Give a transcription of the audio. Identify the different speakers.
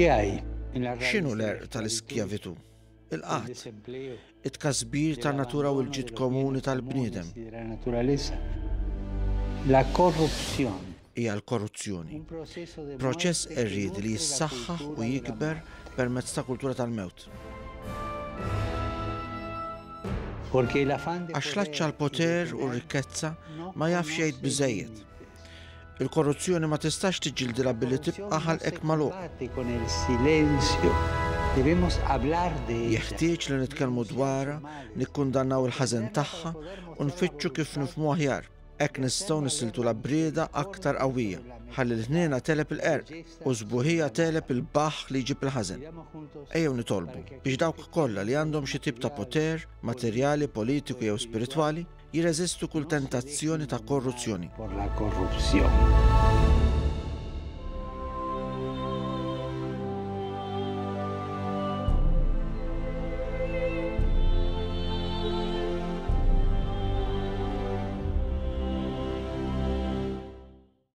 Speaker 1: X'inhu l-għerq tal-iskjavitu? Il-qatt, it-tkasbir tan-natura u l-ġid komuni tal-bniedem. Hija l-korruzzjoni. Proċess erried li jissaħħaħ u jikber permezz ta' kultura tal-mewt. Għax l-aċċa l-poter u r-rikkezza ma jafx jgħid biżżejjed. Il-korruzzjoni ma tistax tiġġildilha billi tibqa' ħalqek magħluq. Jeħtieġ li nitkellmu dwarha, nikkundannaw il-ħażen tagħha u nfittxu kif nifhmu aħjar. Hekk nistgħu nissiltu l-brieda aktar qawwija, ħalli l-ħniena telep il-qerq u żbuħija telep il-baħħ li jġib il-ħażen. Ejjew nitolbu biex dawk kollha li għandhom xi tip ta' poter, materjali, politiku jew spiritwali jirreżistu kull tentazzjoni ta' korruzzjoni.